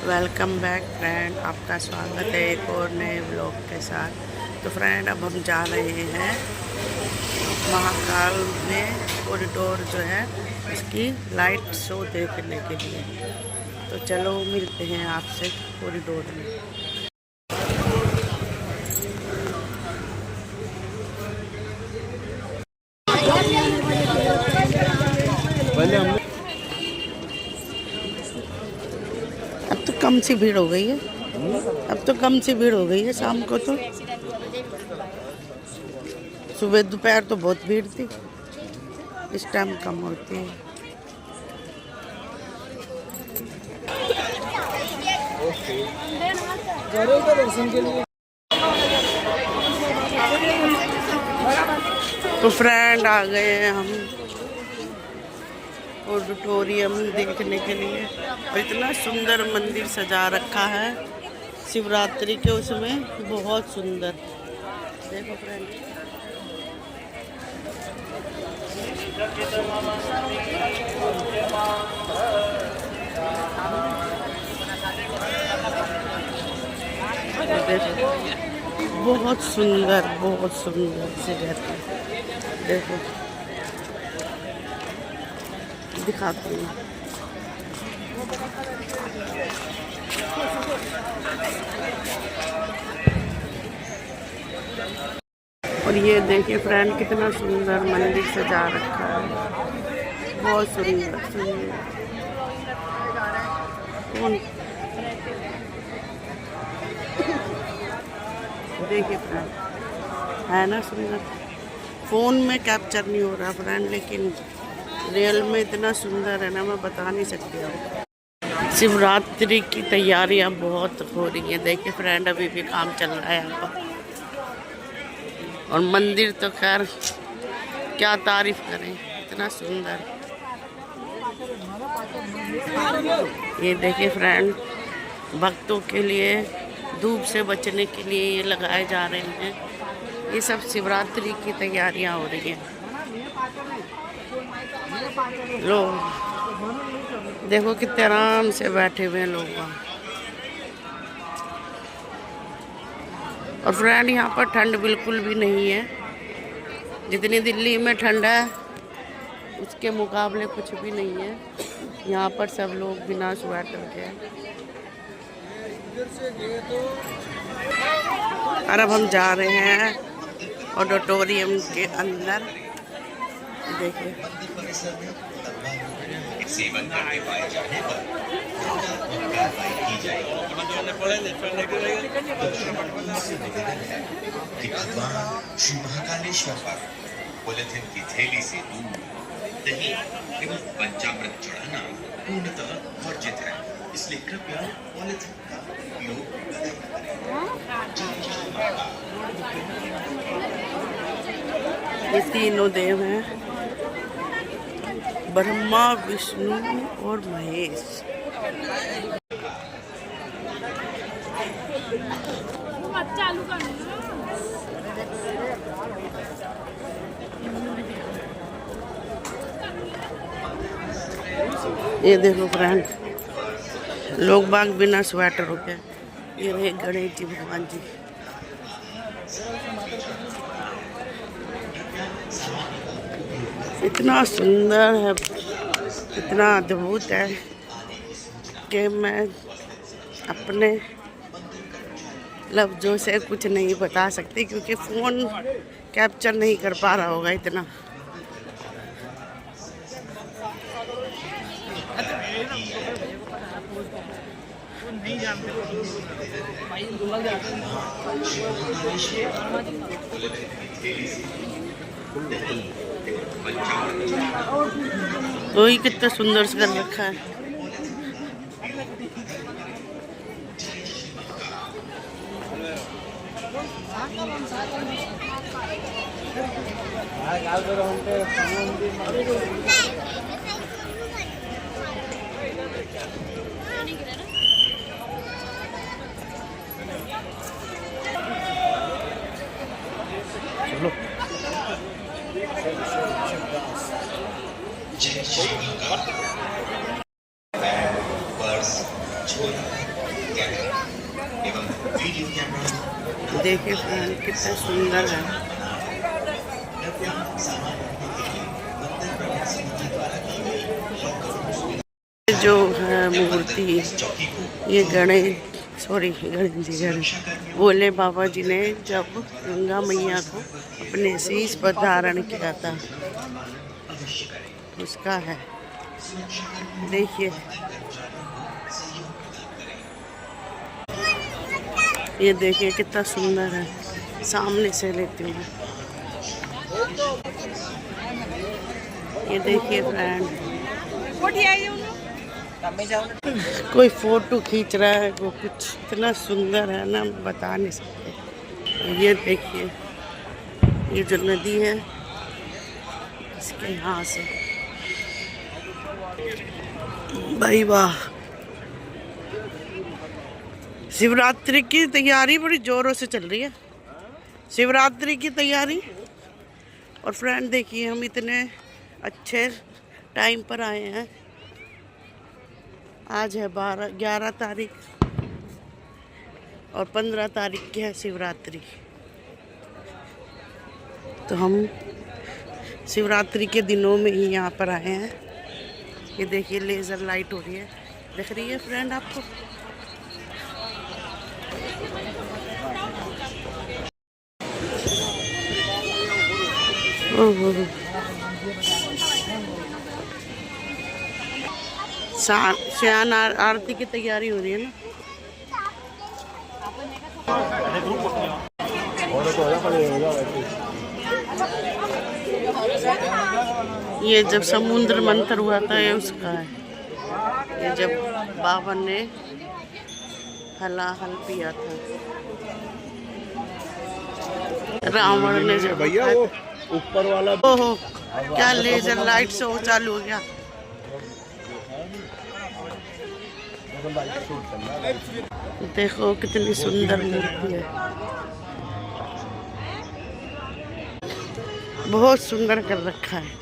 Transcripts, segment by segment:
Welcome back friend, आपका स्वागत है एक और नए ब्लॉग के साथ। तो फ्रेंड, अब हम जा रहे हैं महाकाल में कॉरिडोर जो है उसकी लाइट शो देखने के लिए। तो चलो मिलते हैं आपसे कॉरिडोर में। अब तो कम सी भीड़ हो गई है, शाम को। तो सुबह दोपहर तो बहुत भीड़ थी, इस टाइम कम होती है। दर्शन के लिए तो फ्रेंड आ गए हैं हम ऑडिटोरियम देखने के लिए। और इतना सुंदर मंदिर सजा रखा है शिवरात्रि के, उसमें बहुत सुंदर। देखो फ्रेंड, बहुत सुंदर से रहते हैं। देखो दिखाती हूँ। और ये देखिए फ्रेंड, कितना सुंदर मंदिर सजा रखा है, बहुत सुंदर। कौन देखिए फ्रेंड, है ना सुंदर। फ़ोन में कैप्चर नहीं हो रहा फ्रेंड, लेकिन रियल में इतना सुंदर है ना, मैं बता नहीं सकती हूँ। शिवरात्रि की तैयारियां बहुत हो रही हैं। देखिए फ्रेंड, अभी भी काम चल रहा है यहाँ पर। और मंदिर तो खैर क्या तारीफ करें, इतना सुंदर। ये देखिए फ्रेंड, भक्तों के लिए धूप से बचने के लिए ये लगाए जा रहे हैं। ये सब शिवरात्रि की तैयारियां हो रही हैं। लोग देखो कितने आराम से बैठे हुए हैं लोग वहाँ। और फ्रेंड, यहाँ पर ठंड बिल्कुल भी नहीं है। जितनी दिल्ली में ठंड है उसके मुकाबले कुछ भी नहीं है। यहाँ पर सब लोग बिना स्वेटर के हैं। और अब हम जा रहे हैं ऑडिटोरियम के अंदर। देखिए सेवन करके पाए जाने पर की जाएगी। भगवान श्री महाकालेश्वर पर पॉलिथीन की थैली से दूध, दही एवं पंचामृत चढ़ाना पूर्णतः वर्जित है, इसलिए कृपया पॉलिथीन का उपयोग करें। ये तीनों देव हैं, ब्रह्मा, विष्णु और महेश। ये देखो फ्रेंड, लोग बाग बिना स्वेटर हो गए। ये रहे गणेश जी भगवान जी। इतना सुंदर है, इतना अद्भुत है कि मैं अपने लफ्ज़ों से कुछ नहीं बता सकती, क्योंकि फ़ोन कैप्चर नहीं कर पा रहा होगा इतना। तो ही कितना सुंदर से कर रखा है। चलो पर्स, झोला संकेत कैमरा देखिए फ्रेंड कितना सुंदर है। कृपया सामान रखने के लिए मंदिर प्रबंधन समिति द्वारा की गई लॉकडाउन जो है मूर्ति, चौकी को ये गणेश भोले बाबा जी ने जब गंगा मैया को अपने शीश पर धारण किया था अवश्य करें। उसका है। देखिए ये देखिए कितना सुंदर है। सामने से लेती हूँ। ये देखिए फ्रेंड, कोई फोटो खींच रहा है, वो कुछ इतना सुंदर है ना, बता नहीं सकते। ये देखिए ये जो नदी है इसके यहाँ से, भाई वाह। शिवरात्रि की तैयारी बड़ी जोरों से चल रही है, शिवरात्रि की तैयारी। और फ्रेंड देखिए हम इतने अच्छे टाइम पर आए हैं। आज है 11 तारीख और 15 तारीख की है शिवरात्रि। तो हम शिवरात्रि के दिनों में ही यहाँ पर आए हैं। ये देखिए लेज़र लाइट हो रही है, दिख रही है फ्रेंड आपको? ओहो, श्यान आरती की तैयारी हो रही है ना। ये जब समुद्र मंथन हुआ था ये उसका है। ये जब बाबा ने हलाहल पिया था, रावण ने जब भैया वो ऊपर वाला। ओहो क्या लेजर लाइट शो चालू हो गया। देखो कितनी सुंदर मूर्ति है, बहुत सुंदर कर रखा है।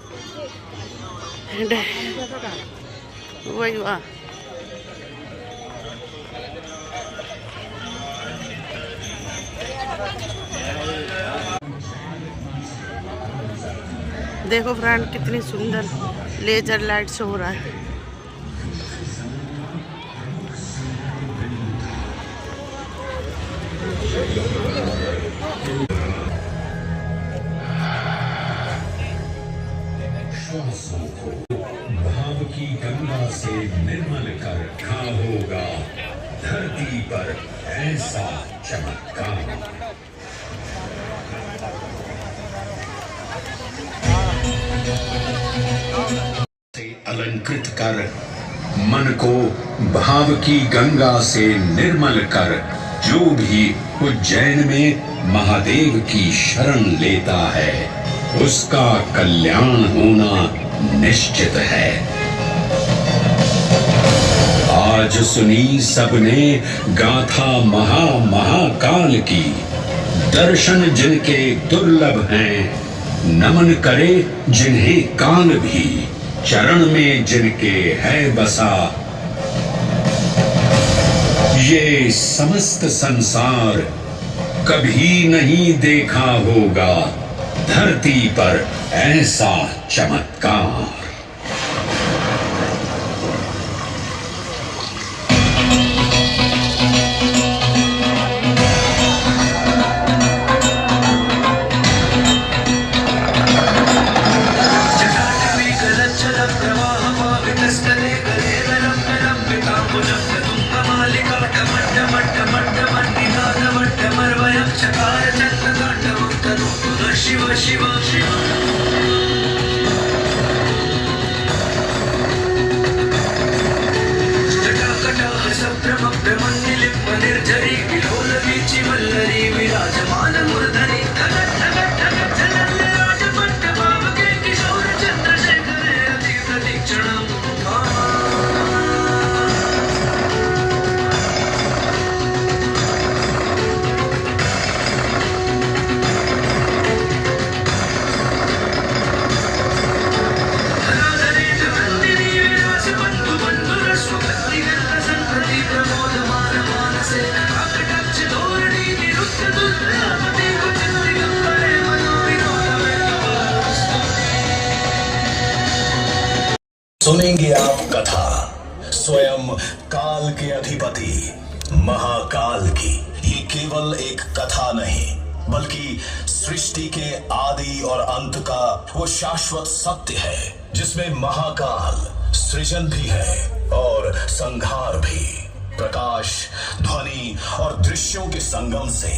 वही वाह, देखो फ्रेंड कितनी सुंदर लेजर लाइट शो हो रहा है। श्वासों को भाव की गंगा से निर्मल कर रखा होगा धरती पर ऐसा चमत्कार। से अलंकृत कर मन को भाव की गंगा से निर्मल कर जो भी उज्जैन में महादेव की शरण लेता है उसका कल्याण होना निश्चित है। आज सुनी सबने गाथा महाकाल की, दर्शन जिनके दुर्लभ हैं नमन करे जिन्हें काल भी, चरण में जिनके है बसा ये समस्त संसार कभी नहीं देखा होगा धरती पर ऐसा चमत्कार। शिव शिव शिव जटाकटाह सभ्रम भ्रमन्निलिप्त निर्झरी विलोल वीचि वल्लरी विराजमान मूर्धनि धगट धगट धगट झलल्ले राजपट्ट भावके किशोर चंद्रशेखरे अति प्रतीक्षणम् सुनेंगे आप कथा स्वयं काल के अधिपति महाकाल की। ये केवल एक कथा नहीं बल्कि सृष्टि के आदि और अंत का वो शाश्वत सत्य है जिसमें महाकाल सृजन भी है और संहार भी। प्रकाश, ध्वनि और दृश्यों के संगम से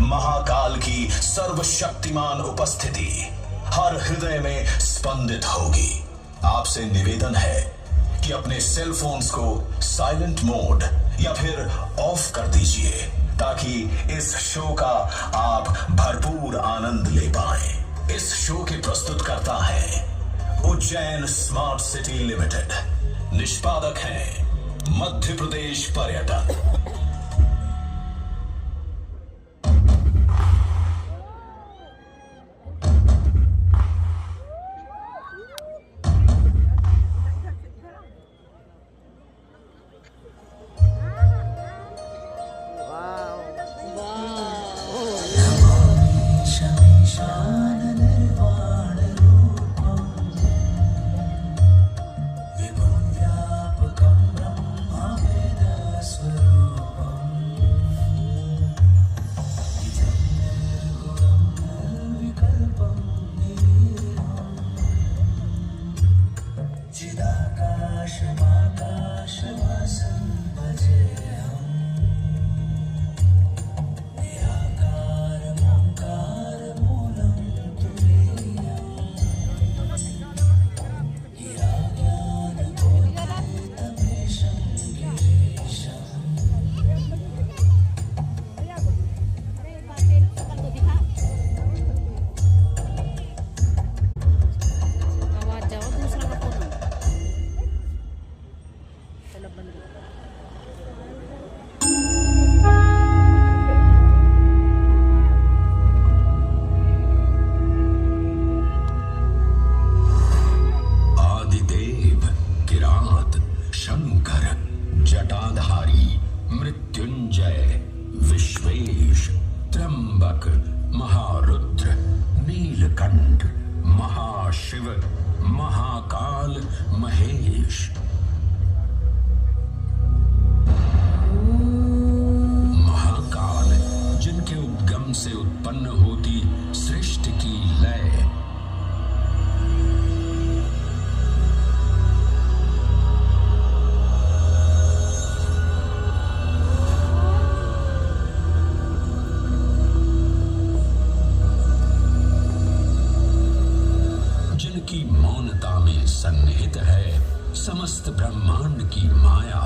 महाकाल की सर्वशक्तिमान उपस्थिति हर हृदय में स्पंदित होगी। आपसे निवेदन है कि अपने सेल फोन्स को साइलेंट मोड या फिर ऑफ कर दीजिए ताकि इस शो का आप भरपूर आनंद ले पाएं। इस शो के प्रस्तुतकर्ता हैं उज्जैन स्मार्ट सिटी लिमिटेड। निष्पादक हैं मध्य प्रदेश पर्यटन। सन्निहित है समस्त ब्रह्मांड की माया।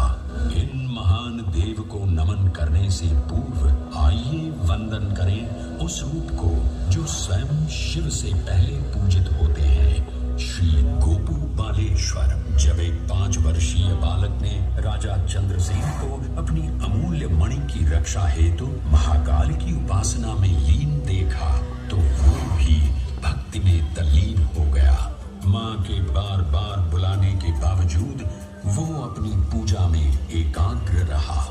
इन महान देव को नमन करने से पूर्व आइए वंदन करें उस रूप को जो स्वयं शिव से पहले पूजित होते हैं, श्री गोपू बालेश्वर। जब एक 5 वर्षीय बालक ने राजा चंद्रसेन को अपनी अमूल्य मणि की रक्षा हेतु महाकाल की उपासना में लीन देखा तो वो भी भक्ति में तल्लीन हो गया। माँ के बार बार बुलाने के बावजूद वो अपनी पूजा में एकाग्र रहा।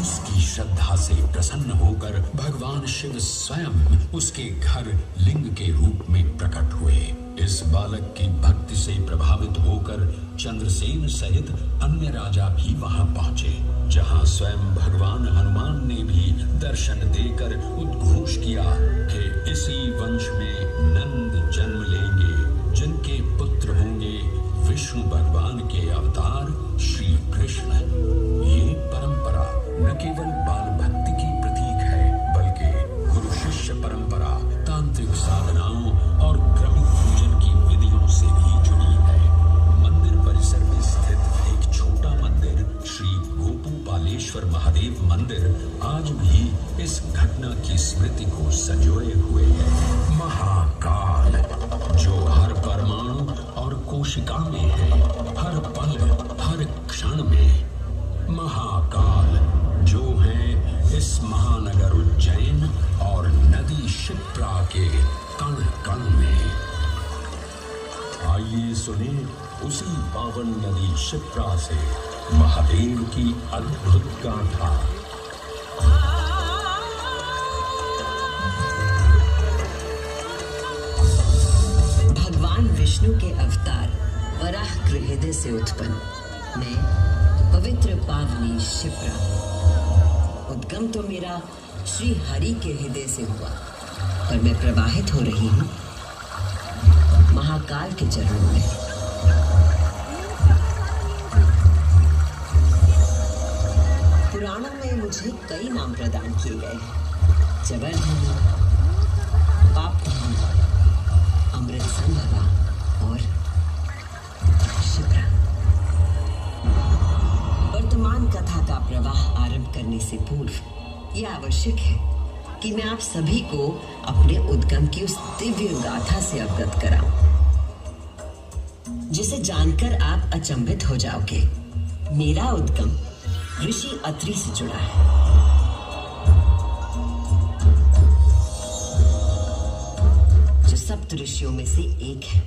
उसकी श्रद्धा से प्रसन्न होकर भगवान शिव स्वयं उसके घर लिंग के रूप में प्रकट हुए। इस बालक की भक्ति से प्रभावित होकर चंद्रसेन सहित अन्य राजा भी वहां पहुंचे, जहां स्वयं भगवान हनुमान ने भी दर्शन देकर उद्घोष किया कि इसी वंश में नंद जन्म लेंगे, जिनके पुत्र होंगे विष्णु भगवान के अवतार श्री कृष्ण। ये परंपरा न केवल बाल भक्ति की प्रतीक है बल्कि गुरु शिष्य परंपरा, तांत्रिक साधनाओं और क्रमिक पूजन की विधियों से भी जुड़ी है। मंदिर परिसर में स्थित एक छोटा मंदिर श्री गोपू बालेश्वर महादेव मंदिर आज भी इस घटना की स्मृति को संजोए हुए है। महाकाल जो हर परमाणु और कोशिका में है, हर पल हर क्षण में। महाकाल जो है इस महानगर उज्जैन और नदी क्षिप्रा के कण कण में। आइए सुने उसी पावन नदी क्षिप्रा से महादेव की अद्भुत गाथा। भगवान विष्णु के अवतार वराह हृदय से उत्पन्न मैं पवित्र पावनी शिप्रा। उद्गम तो मेरा श्री हरि के हृदय से हुआ, पर मैं प्रवाहित हो रही हूँ महाकाल के चरणों में। पुराणों में मुझे कई नाम प्रदान किए गए हैं, जबरधनी, पापधनी, अमृत संभवा और शिप्रा। वर्तमान कथा का प्रवाह आरंभ करने से पूर्व यह आवश्यक है कि मैं आप सभी को अपने उद्गम की उस दिव्य गाथा से अवगत कराऊं, जिसे जानकर आप अचंभित हो जाओगे। मेरा उद्गम ऋषि अत्रि से जुड़ा है। जो सप्त ऋषियों में से एक है।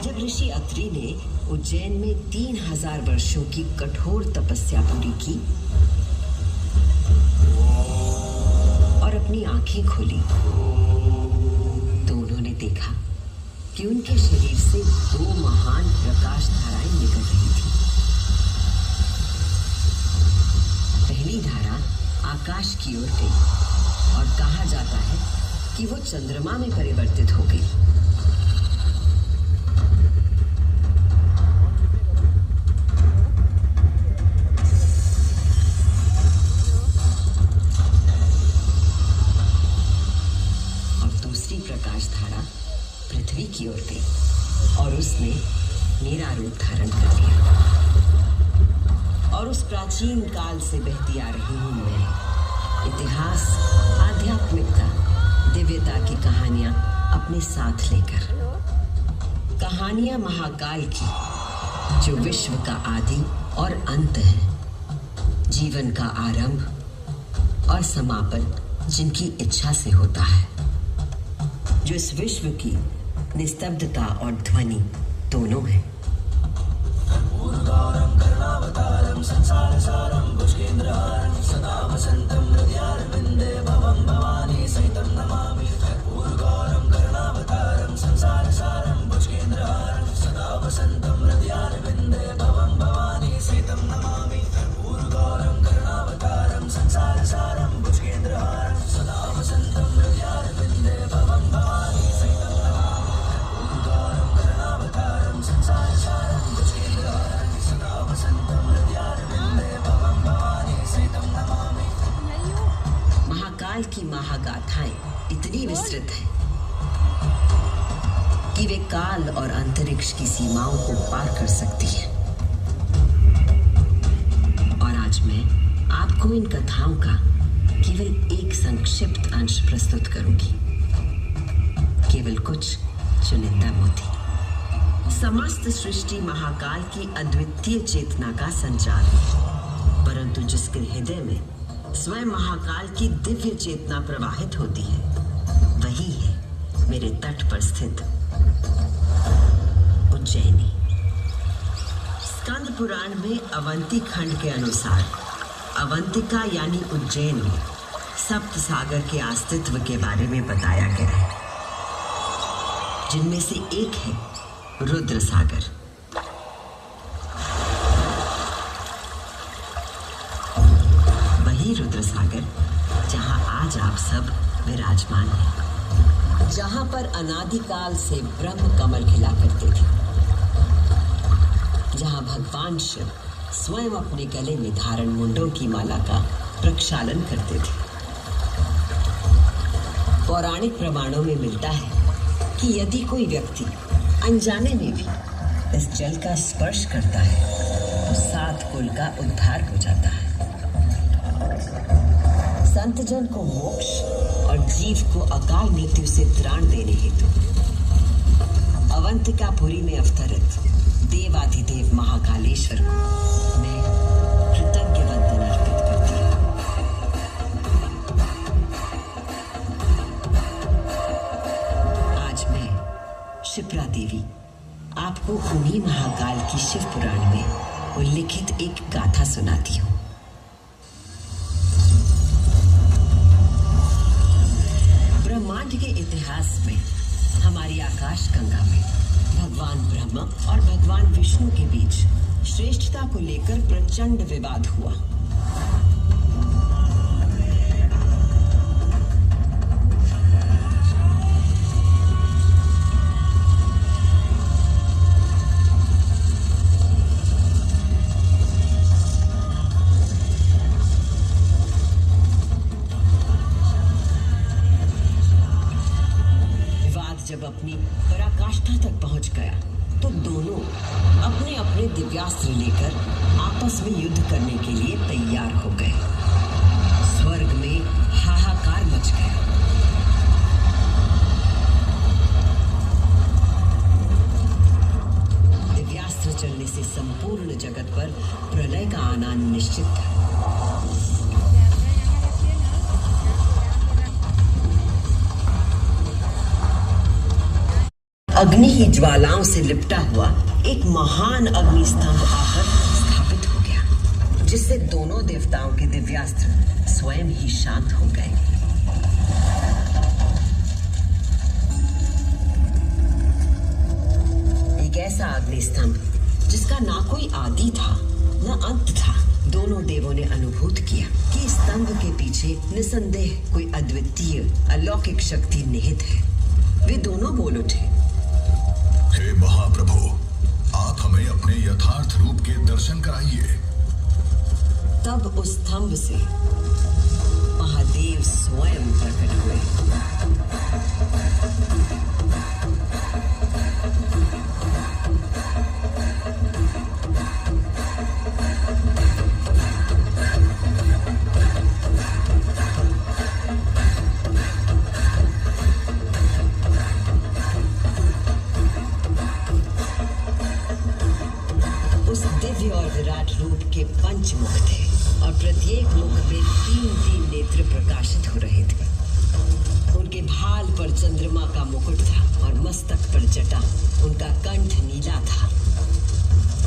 जब ऋषि अत्रि ने उज्जैन में 3000 वर्षों की कठोर तपस्या पूरी की और अपनी आंखें खोली, तो उन्होंने देखा कि उनके शरीर से 2 महान प्रकाश धाराएं निकल रही थी। पहली धारा आकाश की ओर गई और कहा जाता है कि वो चंद्रमा में परिवर्तित हो गई। और दूसरी प्रकाश धारा पृथ्वी की ओर गई और उसने मेरा रूप धारण कर लिया। और उस प्राचीन काल से बहती आ रही हूं मैं, इतिहास, आध्यात्मिकता, दिव्यता की कहानियां अपने साथ लेकर। कहानियां महाकाल की, जो विश्व का आदि और अंत है, जीवन का आरंभ और समापन जिनकी इच्छा से होता है, जो इस विश्व की निस्तब्धता और ध्वनि दोनों है। महाकाल की महागाथाएं इतनी विस्तृत हैं कि वे काल और अंतरिक्ष की सीमाओं को पार कर सकती हैं। और आज मैं आपको इन कथाओं का केवल एक संक्षिप्त अंश प्रस्तुत करूंगी, केवल कुछ चुनिंदा मोती। समस्त सृष्टि महाकाल की अद्वितीय चेतना का संचार है, परंतु जिसके हृदय में स्वयं महाकाल की दिव्य चेतना प्रवाहित होती है, वही है मेरे तट पर स्थित उज्जैनी। स्कंद पुराण में अवंती खंड के अनुसार अवंतिका यानी उज्जैन में सप्त सागर के अस्तित्व के बारे में बताया गया है, जिनमें से एक है रुद्र सागर। वही रुद्र सागर जहां आज आप सब विराजमान हैं, जहां पर अनादिकाल से ब्रह्म कमल खिला करते थे, जहां भगवान शिव स्वयं अपने गले में धारण मुंडों की माला का प्रक्षालन करते थे। पौराणिक प्रमाणों में मिलता है कि यदि कोई व्यक्ति अनजाने में भी इस जल का स्पर्श करता है तो 7 कुल का उद्धार हो जाता है। संतजन को मोक्ष और जीव को अकाल मृत्यु से त्राण देने हेतु अवंतिकापुरी में अवतरित देवाधिदेव महाकालेश्वर को मैं कृतज्ञ वंदन अर्पित करती हूँ। आज मैं शिप्रा देवी आपको उन्हीं महाकाल की शिव पुराण में उल्लिखित एक गाथा सुनाती हूँ। ब्रह्मांड के इतिहास में हमारी आकाश गंगा में भगवान ब्रह्मा और भगवान विष्णु के बीच श्रेष्ठता को लेकर प्रचंड विवाद हुआ। जब अपनी पराकाष्ठा तक पहुंच गया तो दोनों अपने अपने दिव्यास्त्र लेकर आपस में युद्ध करने के लिए तैयार हो गए। स्वर्ग में हाहाकार मच गया। दिव्यास्त्र चलने से संपूर्ण जगत पर प्रलय का आना निश्चित था। अग्नि ही ज्वालाओं से लिपटा हुआ एक महान अग्नि स्तंभ आकर स्थापित हो गया, जिससे दोनों देवताओं के दिव्यास्त्र स्वयं ही शांत हो गए। एक ऐसा अग्नि स्तंभ जिसका ना कोई आदि था न अंत था। दोनों देवों ने अनुभूत किया कि इस स्तंभ के पीछे निसंदेह कोई अद्वितीय अलौकिक शक्ति निहित है। वे दोनों बोल उठे, हे महाप्रभु, आप हमें अपने यथार्थ रूप के दर्शन कराइए। तब उस स्तंभ से महादेव स्वयं प्रकट हुए। उस दिव्य और विराट रूप के पंच मुख थे और प्रत्येक मुख में 3-3 नेत्र प्रकाशित हो रहे थे। उनके भाल पर चंद्रमा का मुकुट था और मस्तक पर जटा। उनका कंठ नीला था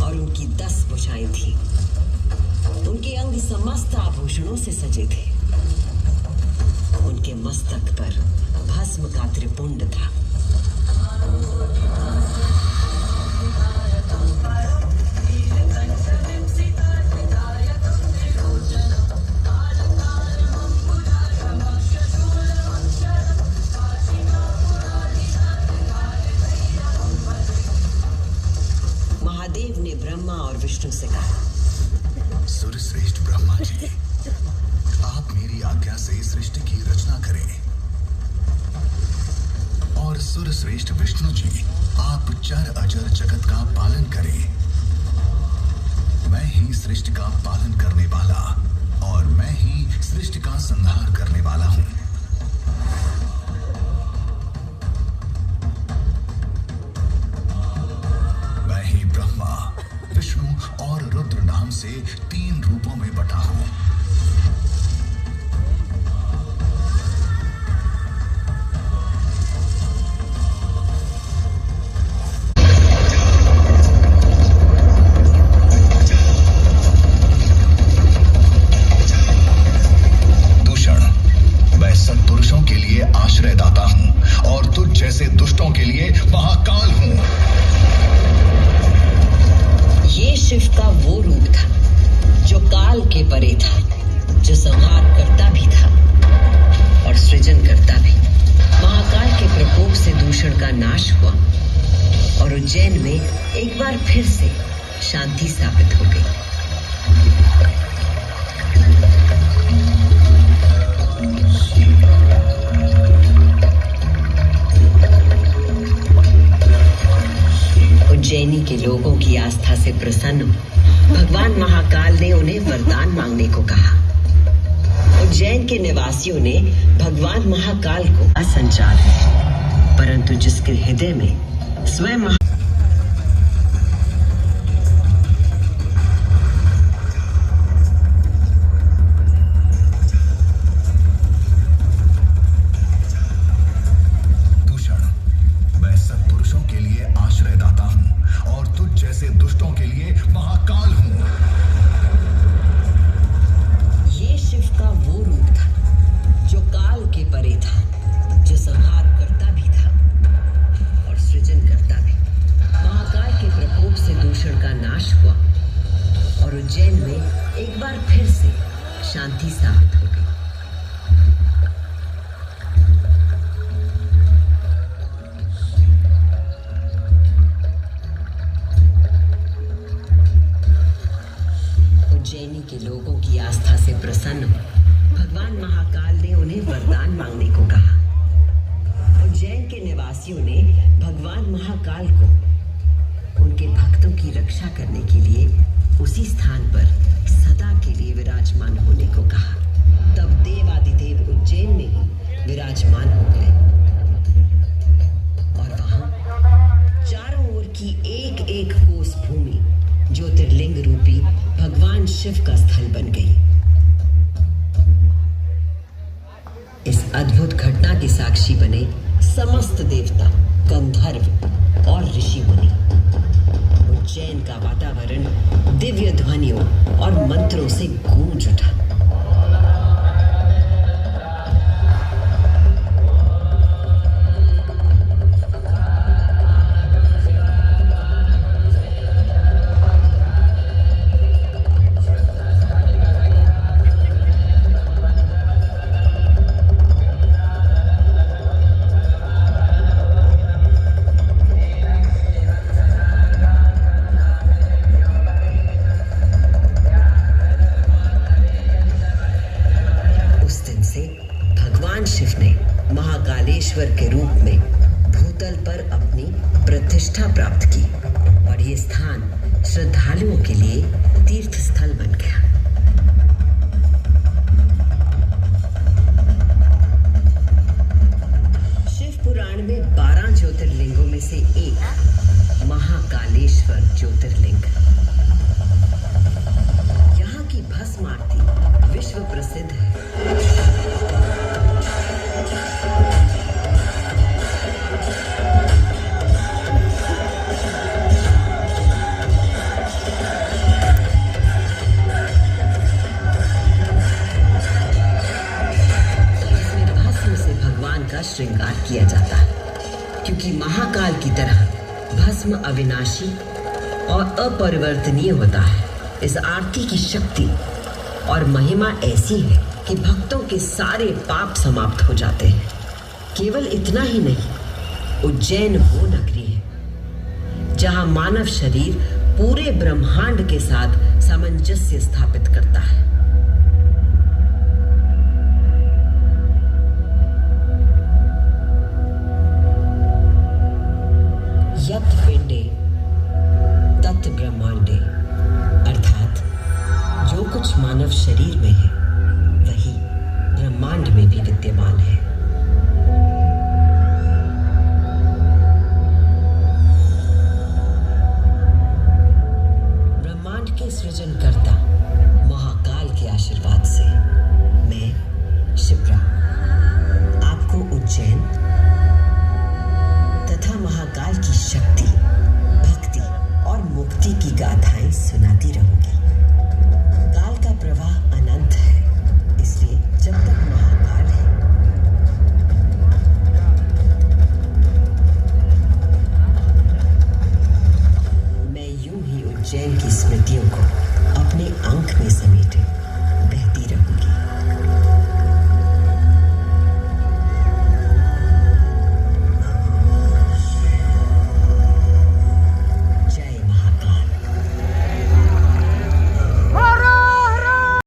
और उनकी 10 भुजाएं थी। उनके अंग समस्त आभूषणों से सजे थे। उनके मस्तक पर भस्म का त्रिपुंड था। महादेव ने ब्रह्मा और विष्णु से कहा, सूर्यश्रेष्ठ ब्रह्मा जी, आप मेरी आज्ञा से सृष्टि की रचना करें, और सूर्यश्रेष्ठ विष्णु जी, आप चर अजर जगत का पालन करें। मैं ही सृष्टि का पालन करने वाला और मैं ही सृष्टि का संहार करने वाला हूं। मैं ही ब्रह्मा, विष्णु और रुद्र नाम से 3 रूपों में बटा हूं। सत्पुरुषों के लिए आश्रयदाता हूं और तुझ जैसे दुष्टों के लिए महाकाल हूं। ये शिव का वो रूप था जो काल के परे था, जो संहार करता भी था और सृजन करता भी। महाकाल के प्रकोप से दूषण का नाश हुआ और उज्जैन में एक बार फिर से शांति स्थापित हो गई। उज्जैनी के लोगों की आस्था से प्रसन्न भगवान महाकाल ने उन्हें वरदान मांगने को कहा। उज्जैन के निवासियों ने भगवान महाकाल को असंचार है, परंतु जिसके हृदय में स्वयं दुष्टों के लिए महाकाल हूं। ये शिव का वो रूप था जो काल के परे था, जो संहार करता भी था उज्जैन में एक बार फिर से शांति स्थापित हो गई। उज्जैनी के लोगों की आस्था से प्रसन्न हो भगवान महाकाल ने उन्हें वरदान मांगने को कहा। उज्जैन के निवासियों ने भगवान महाकाल को उनके भक्तों की रक्षा करने के लिए उसी स्थान पर सदा के लिए विराजमान होने को कहा। तब देवादिदेव उज्जैन में ही विराजमान हो गए और वहां चारों ओर की एक एक कोस भूमि ज्योतिर्लिंग रूपी भगवान शिव का स्थल बन गई। इस अद्भुत घटना के साक्षी बने समस्त देवता, गंधर्व और ऋषि मुनि। उज्जैन का वातावरण दिव्य ध्वनियों और मंत्रों से गूंज उठा। शिव ने महाकालेश्वर के रूप में भूतल पर अपनी प्रतिष्ठा प्राप्त की और ये स्थान श्रद्धालुओं के लिए तीर्थ स्थल बन गया। शिव पुराण में 12 ज्योतिर्लिंगों में से एक महाकालेश्वर ज्योतिर्लिंग। यहाँ की भस्म आरती विश्व प्रसिद्ध है। श्रृंगार किया जाता है क्योंकि महाकाल की तरह भस्म अविनाशी और अपरिवर्तनीय होता है। इस आरती की शक्ति और महिमा ऐसी है कि भक्तों के सारे पाप समाप्त हो जाते हैं। केवल इतना ही नहीं, उज्जैन वो नगरी है जहां मानव शरीर पूरे ब्रह्मांड के साथ सामंजस्य स्थापित करता है। यत् पिंडे तत् ब्रह्मांडे, अर्थात जो कुछ मानव शरीर में है वही ब्रह्मांड में भी विद्यमान है। ब्रह्मांड के सृजनकर्ता महाकाल के आशीर्वाद से मैं शिप्रा आपको उज्जैन तथा महाकाल की शक्ति, भक्ति और मुक्ति की गाथाएं सुनाती रहूंगी।